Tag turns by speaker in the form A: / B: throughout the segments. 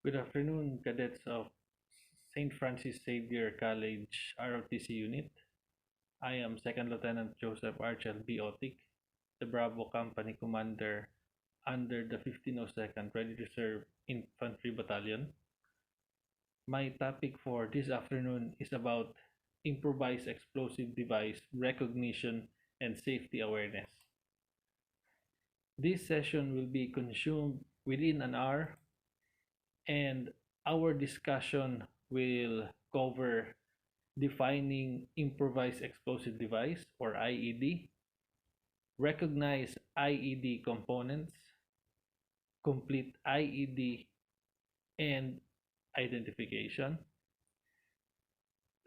A: Good afternoon, cadets of St. Francis Xavier College ROTC Unit. I am Second Lieutenant Joseph Archel B. Otik, the Bravo Company Commander under the 1502nd Ready Reserve Infantry Battalion. My topic for this afternoon is about improvised explosive device recognition and safety awareness. This session will be consumed within an hour, and our discussion will cover defining improvised explosive device or IED, recognize IED components, complete IED and identification,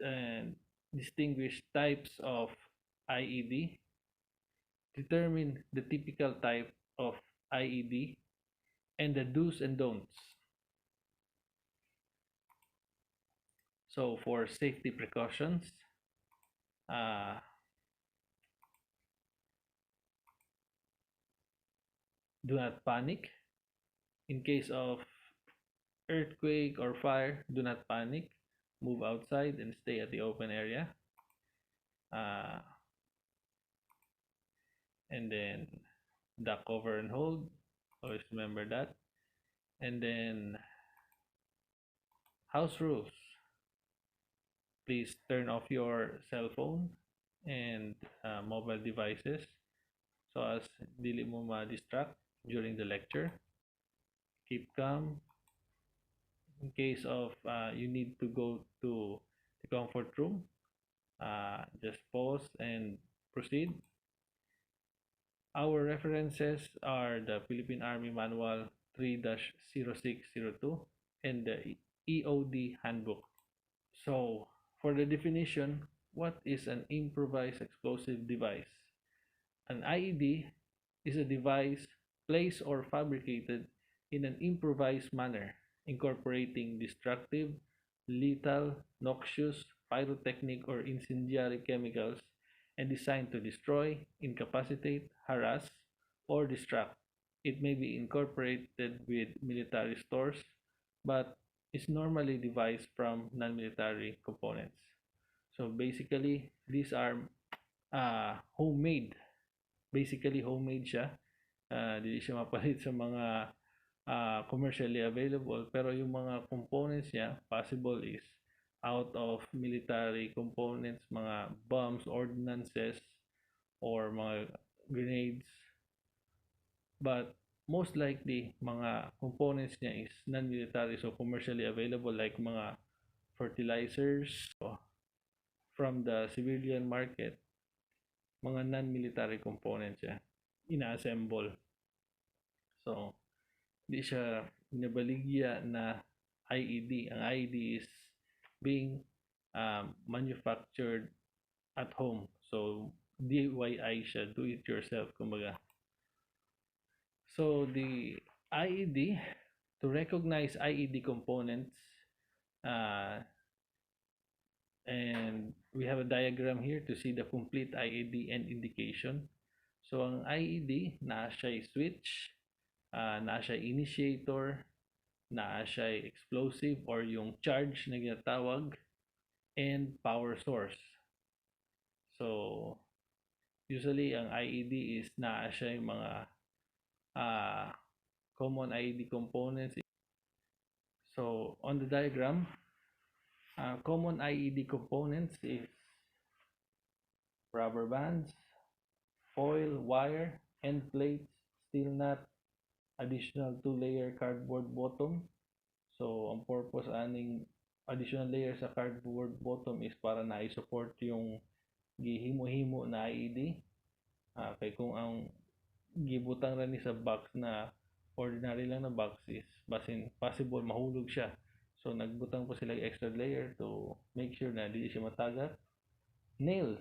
A: and distinguish types of IED, determine the typical type of IED, and the do's and don'ts. So for safety precautions, uh, do not panic. In case of earthquake or fire, do not panic. Move outside and stay at the open area. Uh, and then duck, cover, and hold. Always remember that. And then house rules. Please turn off your cell phone and mobile devices so as dili mo ma-distract during the lecture. Keep calm. In case of you need to go to the comfort room, just pause and proceed. Our references are the Philippine Army Manual 3-0602 and the EOD Handbook. So, for the definition, what is an improvised explosive device? An IED is a device placed or fabricated in an improvised manner, incorporating destructive, lethal, noxious, pyrotechnic, or incendiary chemicals and designed to destroy, incapacitate, harass, or distract. It may be incorporated with military stores, but is normally devised from non-military components. So basically, these are homemade. Basically, homemade siya. Hindi siya mapalit sa mga commercially available. Pero yung mga components niya, possible is out of military components, mga bombs, ordnances, or mga grenades. But most likely, mga components niya is non-military, so commercially available, like mga fertilizers from the civilian market, mga non-military components siya, ina-assemble. So, hindi siya binabaligya na IED. Ang IED is being manufactured at home. So, DIY siya, do it yourself, kumbaga. So, the IED, to recognize IED components, and we have a diagram here to see the complete IED and indication. So, ang IED, naa siya switch, naa siya initiator, naa siya explosive or yung charge na ginatawag, and power source. So, usually, ang IED is naa siya yung mga common IED components. So, on the diagram, common IED components is rubber bands, foil, wire, end plates, steel nut, additional 2-layer cardboard bottom. So, ang purpose aning additional layer sa cardboard bottom is para na i-support yung gihimo-himo na IED. Kay kung ang gibutang ra ni sa box na ordinary lang na box is basin possible mahulog siya. So, nagbutang po sila extra layer to make sure na dili siya matagat. Nails,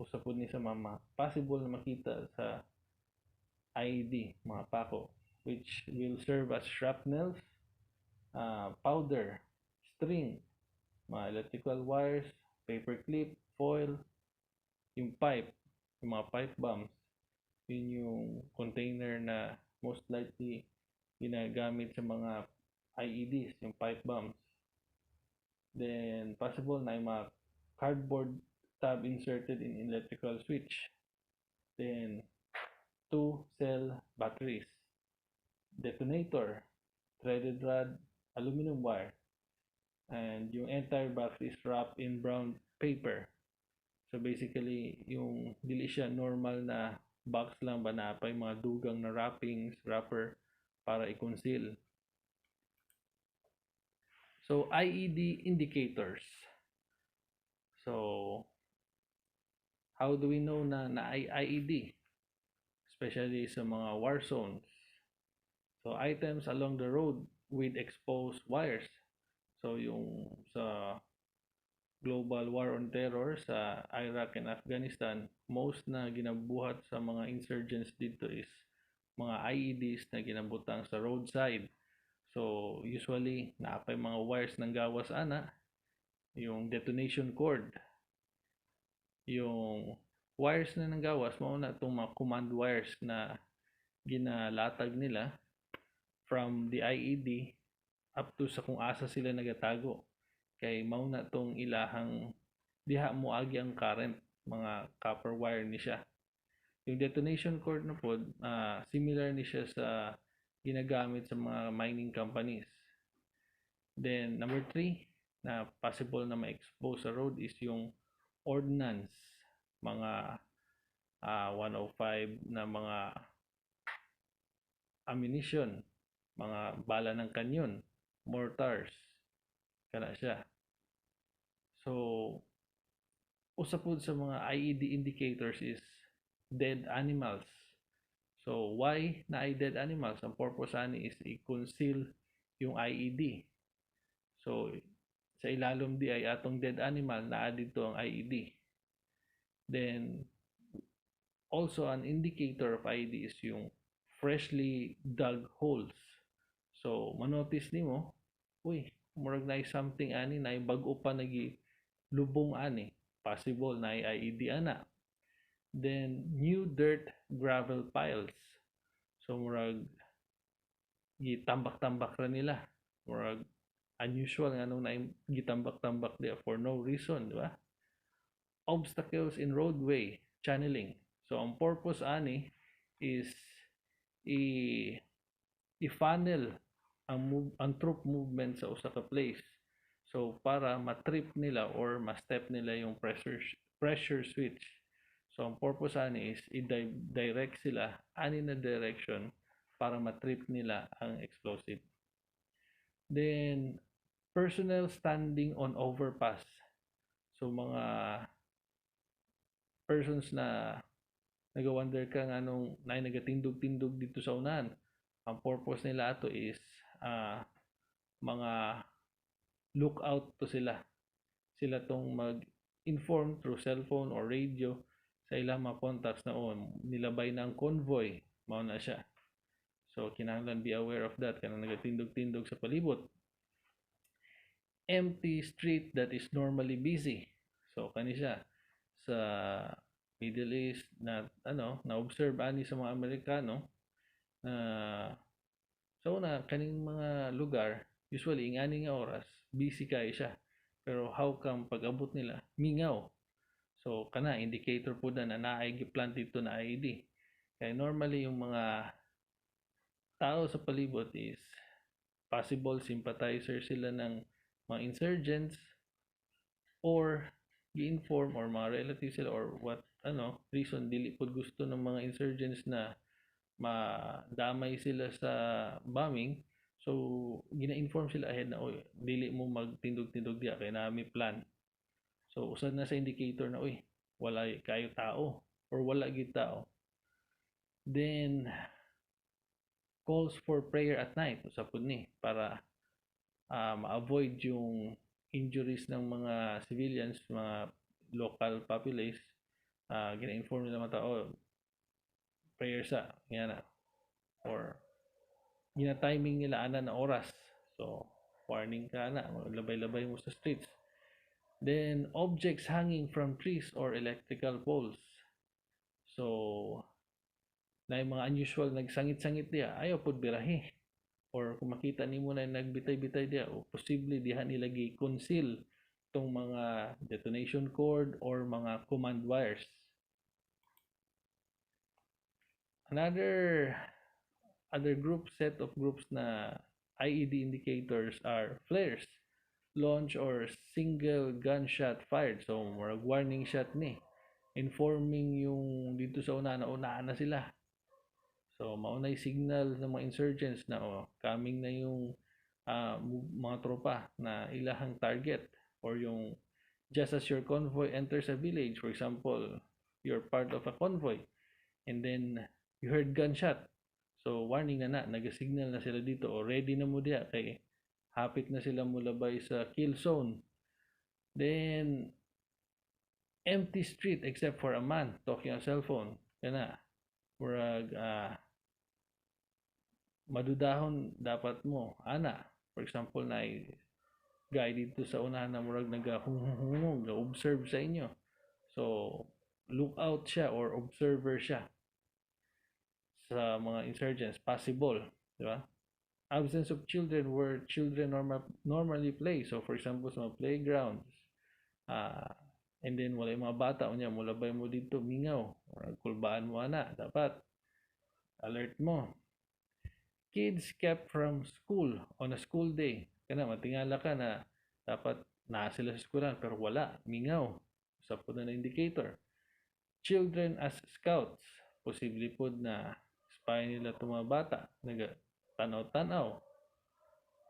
A: usa po ni sa mama, possible na makita sa IED, mga pako, which will serve as shrapnels, powder, string, mga electrical wires, paper clip, foil, yung pipe, yung mga pipe bombs, yun yung container na most likely ginagamit sa mga IEDs, yung pipe bombs. Then, possible na yung mga cardboard tab inserted in electrical switch. Then, two cell batteries. Detonator, threaded rod, aluminum wire. And yung entire box is wrapped in brown paper. So basically, yung dili siya normal na box lang ba na pa yung mga dugang na wrappings, wrapper para i-conceal. So IED indicators. So how do we know na IED? Especially sa mga war zones. So items along the road with exposed wires. So yung sa global war on terror sa Iraq and Afghanistan, most na ginabuhat sa mga insurgents dito is mga IEDs na ginabutang sa roadside. So usually naapay mga wires ng gawas ana, yung detonation cord, yung wires na ng gawas mao na itong mga command wires na ginalatag nila from the IED up to sa kung asa sila nagatago. Kay mao na tong ilahang diha mo agi ang current, mga copper wire ni siya. Yung detonation cord na pod, similar ni siya sa ginagamit sa mga mining companies. Then number 3 na possible na ma-expose sa road is yung ordnance, mga 105 na mga ammunition, mga bala ng kanyon, mortars, kana siya. So, usa pod sa mga IED indicators is dead animals. So, why na ay dead animals? Ang purpose ani is i-conceal yung IED. So, sa ilalom di ay atong dead animal na dito ang IED. Then, also an indicator of IED is yung freshly dug holes. So, manotice nimo, uy, murag na something ani na bago pa nagi lubong ani, possible na IED ana. Then new dirt gravel piles, so murag gitambak-tambak ra nila, murag unusual nga nung na gitambak-tambak dia for no reason, di ba? Obstacles in roadway channeling, so ang purpose ani is i-funnel ang troop movement sa usa ka place. So para ma-trip nila or ma-step nila yung pressure switch. So ang purpose ani is i-direct sila ani na direction para ma-trip nila ang explosive. Then personnel standing on overpass. So mga persons na nagawander ka nga nung nagatindog-tindog dito sa unahan. Ang purpose nila ato is mga lookout to sila. Sila tong mag-inform through cellphone or radio sa ilang mga contacts na nilabay na ang convoy, mao na siya. So kinahanglan be aware of that kanang nagatindog-tindog sa palibot. Empty street that is normally busy. So kani siya sa Middle East na na-observe ani sa mga Amerikano na so na kaning mga lugar usually ingani nga oras busy kayo siya, pero how come pag abot nila mingaw? So kana indicator po na naay giplant dito na IED. Kaya normally yung mga tao sa palibot is possible sympathizer sila ng mga insurgents or gi-inform or mga relatives sila or what reason dili pud gusto ng mga insurgents na madamay sila sa bombing. So gina-inform sila ahead na dili mo magtindog-tindog diya kay nami plan. So usad na sa indicator na wala kayo tao or wala gid tao. Then calls for prayer at night usab pud ni para ma-avoid yung injuries ng mga civilians, mga local populace. Gina-inform nila mga tao prayer sa yan na or gina-timing nila ana na oras. So warning ka na labay-labay mo sa streets. Then objects hanging from trees or electrical poles. So na yung mga unusual nagsangit-sangit diya ayaw pud birahi. or kung makita nimo na nagbitay-bitay diya o posible diha nila gi-conceal tong mga detonation cord or mga command wires. Another other set of groups na IED indicators are flares, launch or single gunshot fired. So, murag warning shot ni. Informing yung dito sa una na sila. So, maunay signal ng mga insurgents na coming na yung mga tropa na ilahang target or yung just as your convoy enters a village, for example, you're part of a convoy and then you heard gunshot. So, warning na nag-signal na sila dito o ready na mo diya kay hapit na sila mulabay sa kill zone. Then, empty street except for a man talking on cellphone. Kana, murag madudahon dapat mo ana, for example na guy dito sa unahan na murag nagahungong observe sa inyo, so look out siya or observer siya sa mga insurgents, possible, di ba? Absence of children where children normally play, so for example sa mga playgrounds, and then wala yung mga bata unya mulabay mo dito mingaw or kulbaan mo ana, dapat alert mo. Kids kept from school on a school day. Kana matingala ka na dapat na sila sa eskwelahan pero wala, mingaw. Sa po na indicator. Children as scouts. Posible po na spy nila itong mga bata. Naga tanaw-tanaw.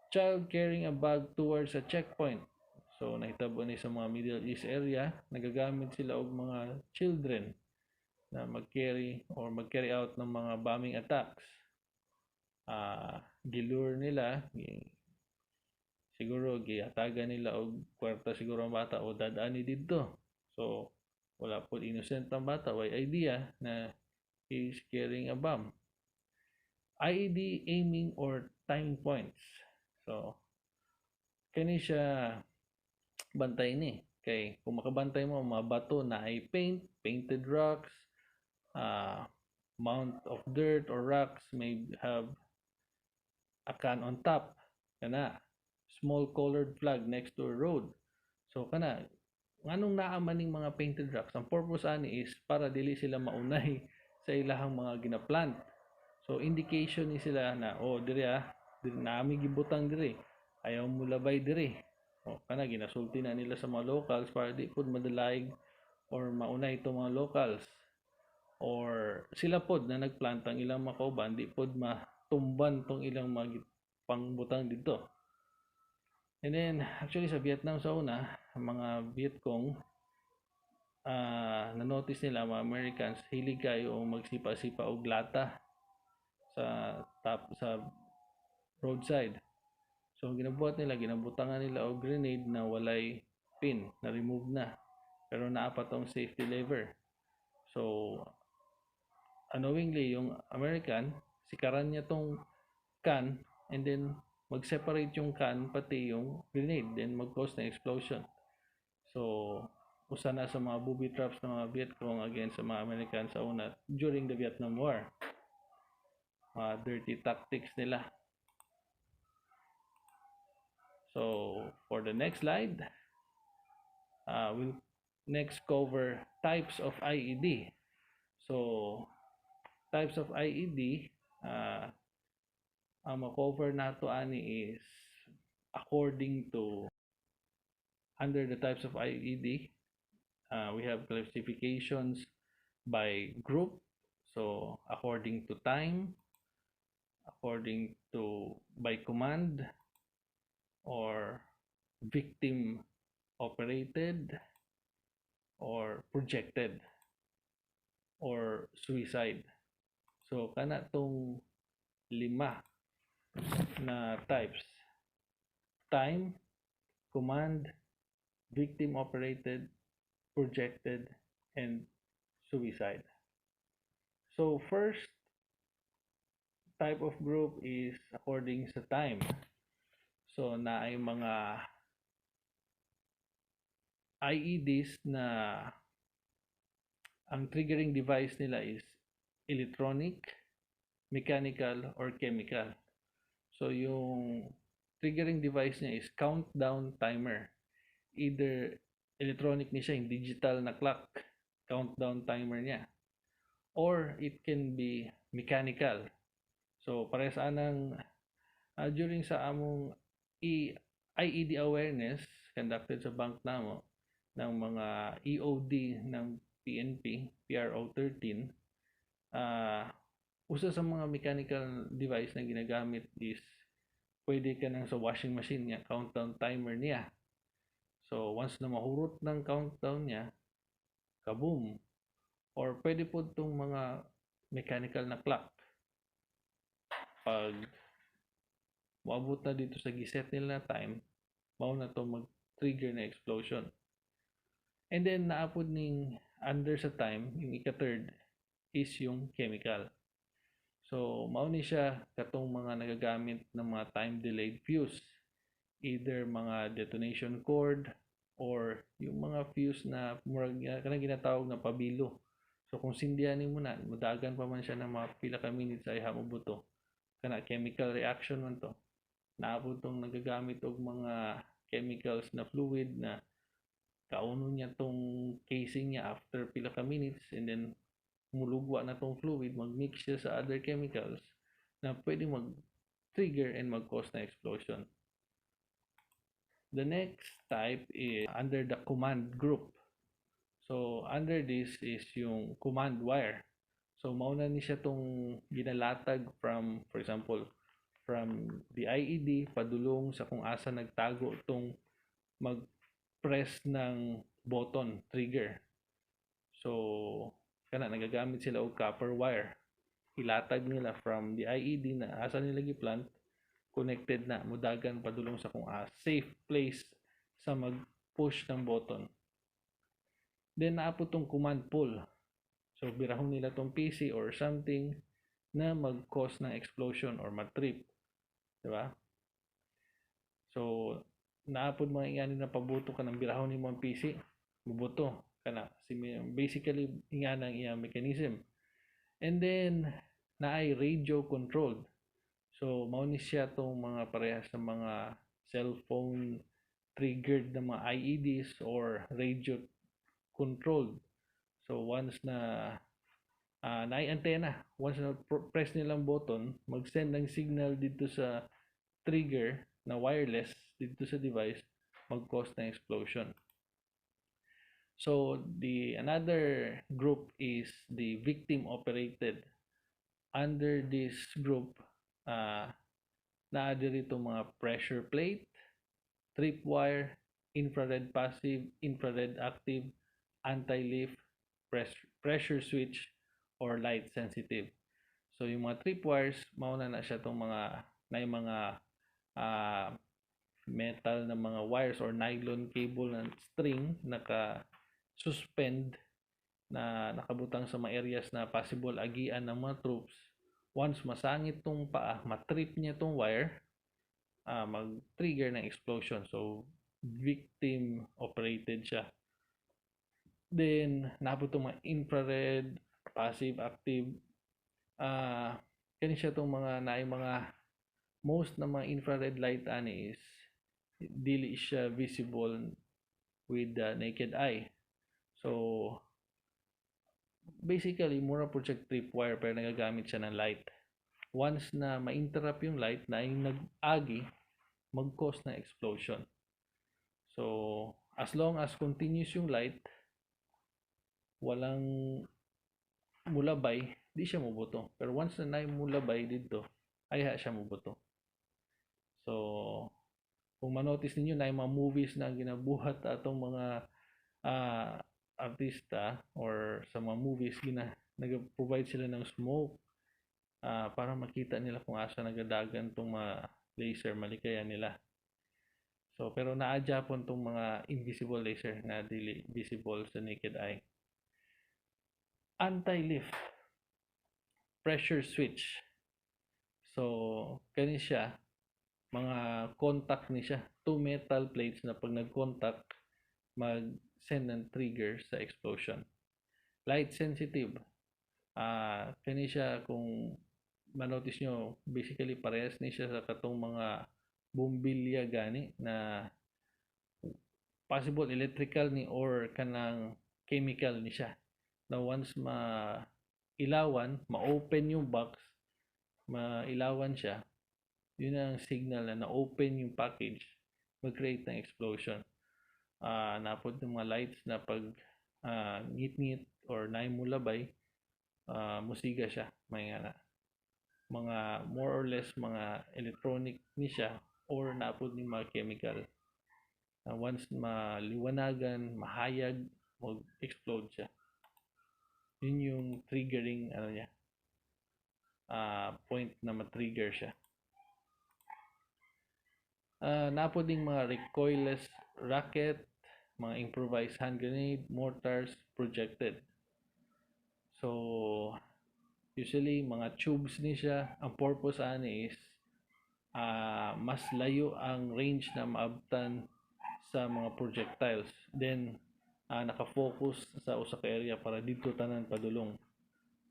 A: Child carrying a bag towards a checkpoint. So nahitabo ni sa mga Middle East area, nagagamit sila og mga children na mag-carry out ng mga bombing attacks. Gilure nila, siguro giatagan nila og kwarta siguro ang bata o dadani dito. So wala po innocent ang bata, way idea na he's carrying a bomb. IED aiming or timing points. So kani siya bantay ni kay kung makabantay mo mga bato na ay painted rocks, mount of dirt or rocks may have a can on top, kana small colored flag next to a road. So kana nganong naa man ning mga painted rocks, ang purpose ani is para dili sila maunay sa ilahang mga ginaplant. So indication ni sila na diri nami gibutang diri, ayaw mo labay diri. Kana ginasulti na nila sa mga locals para di pud madalayg or maunay itong mga locals, or sila pod na nagplant ang ilang mga kauban di pod matumban tong ilang mga pangbutang dito. And then actually sa Vietnam sa una, mga Vietcong na-notice nila mga Americans hilig kayo magsipa-sipa og lata sa roadside. So ang ginabuhat nila, ginabutangan nila og grenade na walay pin, na remove na. Pero naapa tong safety lever. So unknowingly yung American, sikaran niya tong can and then mag-separate yung can pati yung grenade, then mag-cause ng explosion. So usa na sa mga booby traps ng mga Vietcong against sa mga Americans sa una during the Vietnam War. Dirty tactics nila. So for the next slide, we'll next cover types of IED. So types of IED, ang ma-cover nato ani is according to under the types of IED, we have classifications by group. So according to time, according to by command, or victim operated, or projected, or suicide. So kana tong 5 na types: time, command, victim operated, projected, and suicide. So first type of group is according sa time. So na ay mga IEDs na ang triggering device nila is electronic, mechanical, or chemical. So yung triggering device niya is countdown timer. Either electronic niya siya, yung digital na clock, countdown timer niya. Or it can be mechanical. So parehas anang during sa among IED awareness conducted sa bank namo ng mga EOD ng PNP, PRO 13, usa sa mga mechanical device na ginagamit is pwede ka nang sa washing machine niya, countdown timer niya. So once na mahurot ng countdown niya, kaboom. Or pwede po itong mga mechanical na clock. Pag maabot na dito sa giset nila na time, mao na to mag-trigger na explosion. And then naapod ning under sa time, yung ika-third is yung chemical. So mao ni siya katong mga nagagamit ng mga time delayed fuse, either mga detonation cord or yung mga fuse na murag kanang ginatawag na pabilo. So kung sindihan nimo na, mudagan pa man siya ng mga pila ka minutes ay hamubuto. Kana chemical reaction man to. Naabot tong nagagamit og mga chemicals na fluid na kauno niya tong casing niya after pila ka minutes, and then mulugwa na tong fluid, mag-mix siya sa other chemicals na pwede mag-trigger and mag-cause na explosion. The next type is under the command group. So under this is yung command wire. So mauna ni siya tong ginalatag from, for example, from the IED padulong sa kung asa nagtago tong mag-press ng button trigger. So kana nagagamit sila og copper wire. Ilatag nila from the IED na asa nila giplant, connected na, mudagan padulong sa kung safe place sa mag-push ng button. Then naapot tong command pull. So birahon nila tong PC or something na mag-cause ng explosion or mag-trip. Diba? So naapod mga ingani na pabuto ka ng birahon nimo ang PC, bubuto kana. Basically ingana ang iyang mechanism. And then naay radio controlled. So mao ni siya tong mga parehas sa mga cellphone triggered na mga IEDs or radio controlled. So once na naay antenna, once na press nilang button, mag-send ng signal dito sa trigger na wireless dito sa device, mag-cause ng explosion. So the another group is the victim operated. Under this group, naa dito mga pressure plate, tripwire, infrared passive, infrared active, anti-lift, pressure switch, or light sensitive. So yung mga tripwires, mauna na siya itong mga metal na mga wires or nylon cable na string naka-suspend na nakabutang sa mga areas na possible agian ng mga troops. Once masangit tong paa, matrip niya tong wire, mag-trigger ng explosion. So victim operated siya. Then naabot tong mga infrared, passive, active. Kani siya tong mga most na mga infrared light ani is dili siya visible with the naked eye. So basically mura po siya tripwire pero nagagamit siya ng light. Once na ma-interrupt yung light na yung nag-agi, mag-cause na explosion. So as long as continuous yung light, walang mulabay, di siya mubuto. Pero once na mulabay dito, ay siya mubuto. So kung manotice ninyo na yung mga movies na ginabuhat atong mga artista or sa mga movies nag-provide sila ng smoke para makita nila kung asa nagadagan tong mga laser, malikaya nila. So pero naadya po tong mga invisible laser na dili visible sa naked eye. Anti-lift, pressure switch. So kani siya, mga contact ni siya, two metal plates na pag nag-contact, mag-send ng trigger sa explosion. Light sensitive, kani siya kung manotice nyo, basically parehas ni siya sa katong mga bumbilya gani na possible electrical ni or kanang chemical ni siya. Na once ilawan, ma-open yung box, mailawan siya, yun ang signal na na-open yung package, mag-create ng explosion. Napod ng mga lights na pag ngit-ngit or naimulabay, musiga siya. May mga more or less mga electronic ni siya or napod ng mga chemical. Once maliwanagan, mahayag, mag-explode siya. Yun yung triggering niya, point na ma-trigger siya. Napod ding mga recoilless rocket, mga improvised hand grenade, mortars, projected. So, usually mga tubes ni siya, ang purpose ani is mas layo ang range na maabtan sa mga projectiles. Then, nakafocus sa usa ka area para dito tanan padulong.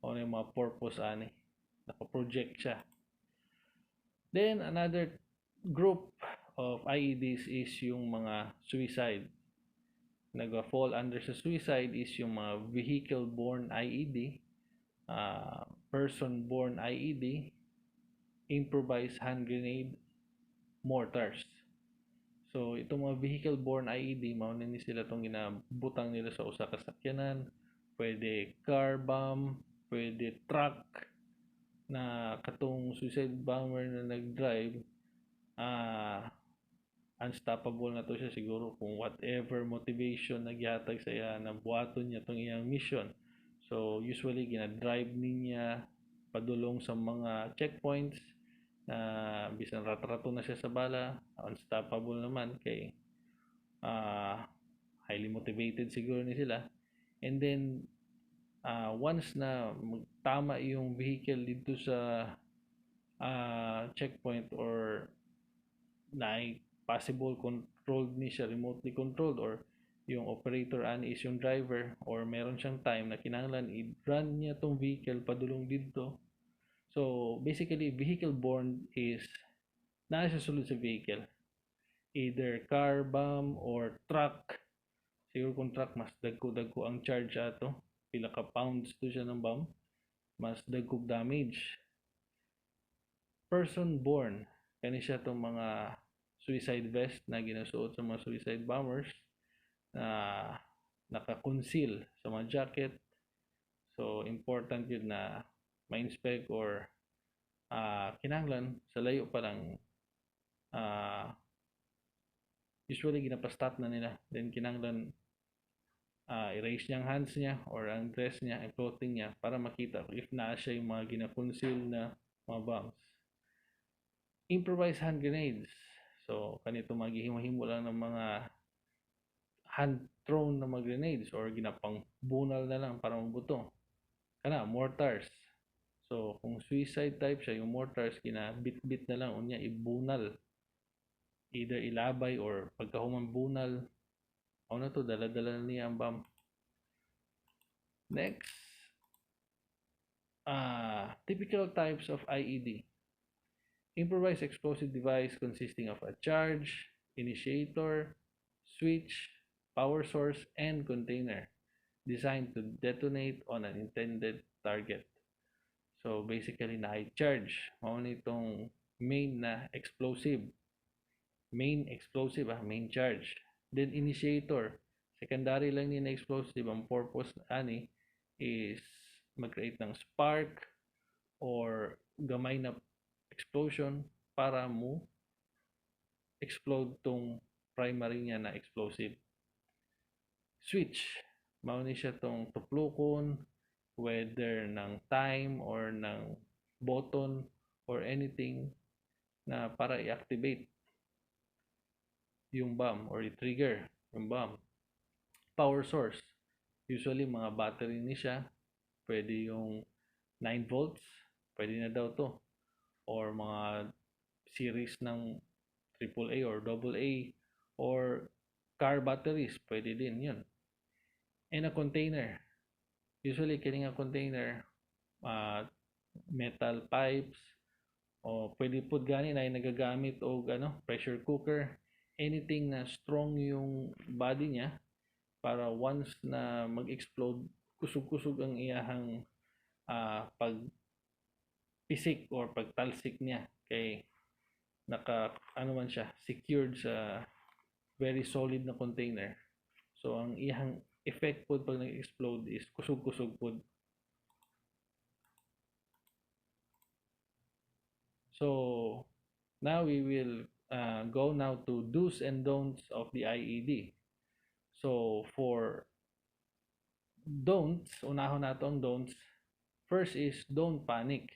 A: O yung mga purpose ani, naka-project siya. Then, another group of IEDs is yung mga suicide. Nag-fall under sa suicide is yung mga vehicle-borne IED, person-borne IED, improvised hand grenade, mortars. So, itong mga vehicle-borne IED, maunin sila itong ginabutang nila sa usa ka sakyanan. Pwede car bomb, pwede truck, na katong suicide bomber na nag-drive, unstoppable na to siya siguro kung whatever motivation nagyatag sa iya na buhaton niya tong iyang mission. So usually gina-drive niya padulong sa mga checkpoints na bisan ratrato na siya sa bala, unstoppable naman kay highly motivated siguro ni sila. And then once na tama yung vehicle dito sa checkpoint or na possible controlled ni siya, remotely controlled, or yung operator ani is yung driver or meron siyang time na kinahanglan i-run niya tong vehicle padulong dito. So basically vehicle borne is naa siya sulod sa vehicle, either car bomb or truck. Siguro kung truck mas dagko ang charge ato, pila ka pounds to siya ng bomb, mas dagkog damage. Person borne, kani siya tong mga suicide vest na ginasuot sa mga suicide bombers na naka-conceal sa mga jacket. So important yun na ma-inspect or kinahanglan sa layo pa lang usually ginapa-stop na nila, then kinahanglan erase niya ang hands niya or ang dress niya, ang clothing niya para makita if naa siya yung mga gina-conceal na mga bombs. Improvised hand grenades. So, kanito maghihimo-himo lang ng mga hand-thrown na mga grenades or ginapang bunal na lang para mabuto. Kana, mortars. So, kung suicide type siya, yung mortars, kinabit-bit na lang, unya ibunal. Either ilabay or pagkahuman bunal, na to, dala-dala na niya ang bomb. Next, typical types of IED. Improvised explosive device consisting of a charge, initiator, switch, power source, and container designed to detonate on an intended target. So basically, na-charge. Mauna itong main na explosive. Main explosive, main charge. Then initiator. Secondary lang ni na explosive. Ang purpose ani is mag-create ng spark or gamay na explosion para mo explode tong primary niya na explosive. Switch, mao ni siya tong tuplukon whether ng time or ng button or anything na para i-activate yung bomb or i-trigger yung bomb. Power source, usually mga battery ni siya, pwede yung 9 volts, pwede na daw to, or mga series ng AAA or AA or car batteries, pwede din yun. And a container, usually kini nga container metal pipes, o pwede po gani na nagagamit o pressure cooker, anything na strong yung body niya para once na mag-explode, kusog-kusog ang iyahang pagpisik or pagtalsik niya kay naka ano man siya, secured sa very solid na container. So ang iyang effect po pag nag-explode is kusog-kusog po. So now we will go now to do's and don'ts of the IED. So for don'ts, unahon nato ang don'ts. First is don't panic.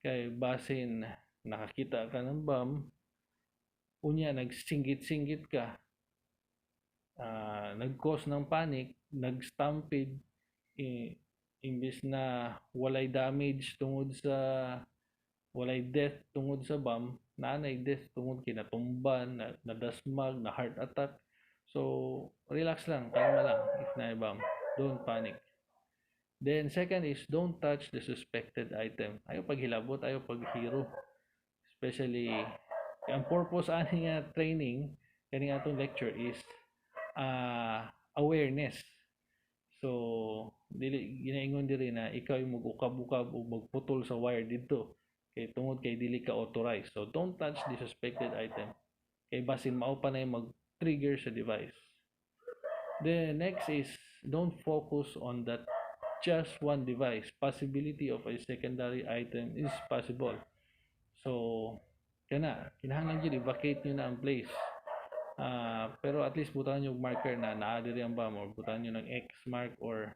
A: Kay basin nakakita ka ng bomb, unya nagsinggit-singgit ka, nag-cause ng panic, nag-stampede, imbis na walay damage tungod sa walay death tungod sa bomb, nanay death tungod kinatumban, nadasmag, na heart attack. So, relax lang, kalma lang if na bomb. Don't panic. Then, second is, don't touch the suspected item. Ayaw paghilabot, ayaw paghiro. Especially, ang purpose ani nga training, kani nga atong lecture is awareness. So, dili ginaingon diri na ikaw yung mag-ukab-ukab o magputol sa wire dito. Kay tungod kay dili ka authorized. So, don't touch the suspected item. Kay basin mao pa na yung mag-trigger sa device. The next is, don't focus on that just one device. Possibility of a secondary item is possible. So, kinahanglan yun, i-vacate nyo na ang place. Pero at least butan nyo marker na naadiri ang bomb or butan nyo ng X mark or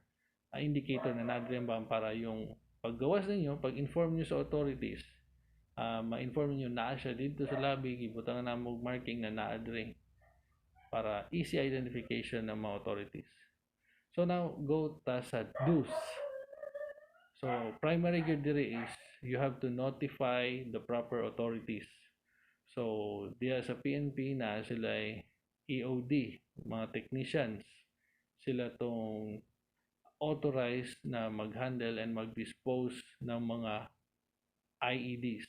A: indicator na naadiri ang bomb para yung paggawas ninyo, pag-inform nyo sa authorities, ma-inform nyo na siya dito sa lobby, ibutan na mo marking na naadiri para easy identification ng mga authorities. So now, go ta sa do's. So, primary gear diri is you have to notify the proper authorities. So, diya sa PNP na sila EOD, mga technicians. Sila tong authorized na mag-handle and mag-dispose ng mga IEDs.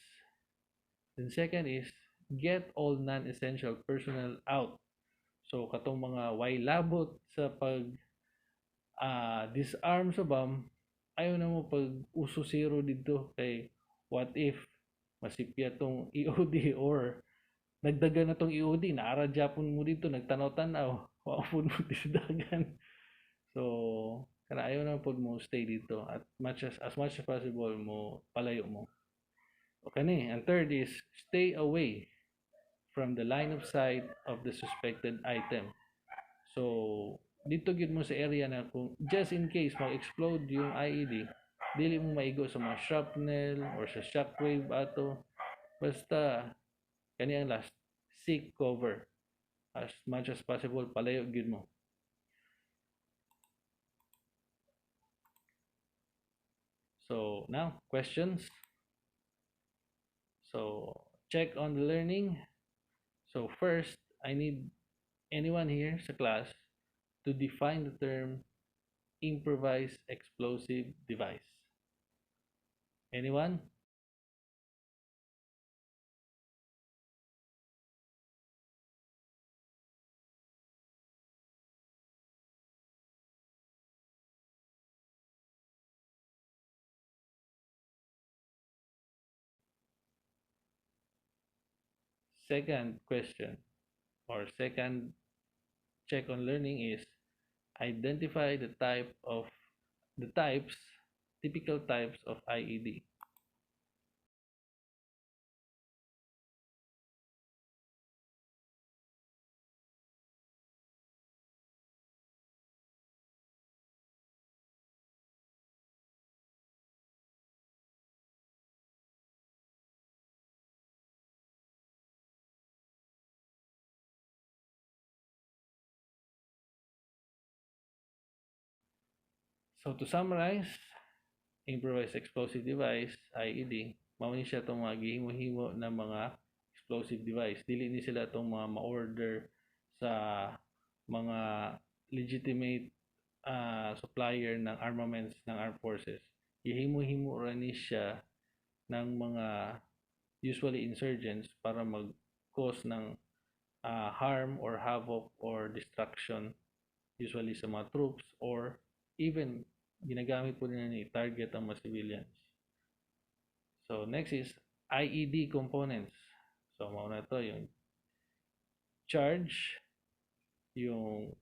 A: Then second is, get all non-essential personnel out. So, katong mga wailabot sa pag disarm sa bomb, ayaw na mo pag uso zero dito kay what if masipya tong EOD or nagdagan na tong EOD, naara Japon mo dito, nagtanaw-tanaw, waapod mo tisdagan. So, kana ayaw na po mo stay dito at as much as possible mo palayo mo. Okay ni, ang third is stay away from the line of sight of the suspected item. So, dito gid mo sa area na kung just in case mag-explode yung IED, dili mo maigo sa mga shrapnel or sa shockwave ato. Basta kani ang last, seek cover as much as possible, palayo gid mo. So now, questions. So check on the learning. So first, I need anyone here sa class to define the term improvised explosive device. Anyone? Second question or second check on learning is identify the typical types of IED. So to summarize, improvised explosive device, IED, mao ni siya itong mga gihimo-himo na mga explosive device. Dili ni sila itong mga ma-order sa mga legitimate supplier ng armaments ng armed forces. Gihimo-himo ra ni siya ng mga usually insurgents para mag-cause ng harm or havoc or destruction usually sa mga troops or even ginagamit po nila ni target ang mga civilians. So next is IED components. So mauna to yung charge, yung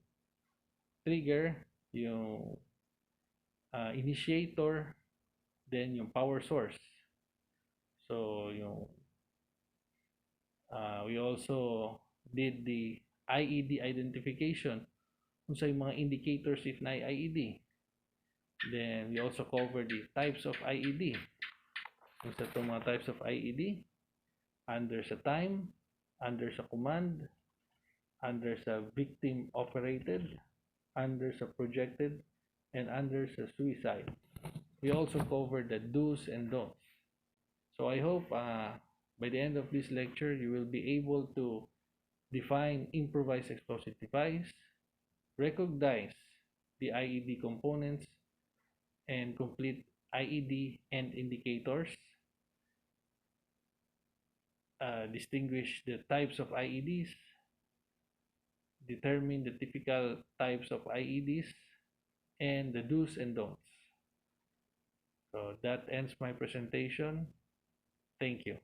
A: trigger, yung initiator, then yung power source. So yung we also did the IED identification kung sa mga indicators if na IED. Then we also covered the types of IED. Kung sa itong mga types of IED, under sa time, under sa command, under sa victim operated, under sa projected, and under sa suicide. We also covered the do's and don'ts. So I hope by the end of this lecture, you will be able to define improvised explosive device, recognize the IED components, and complete IED end indicators, distinguish the types of IEDs, determine the typical types of IEDs, and the do's and don'ts. So that ends my presentation. Thank you.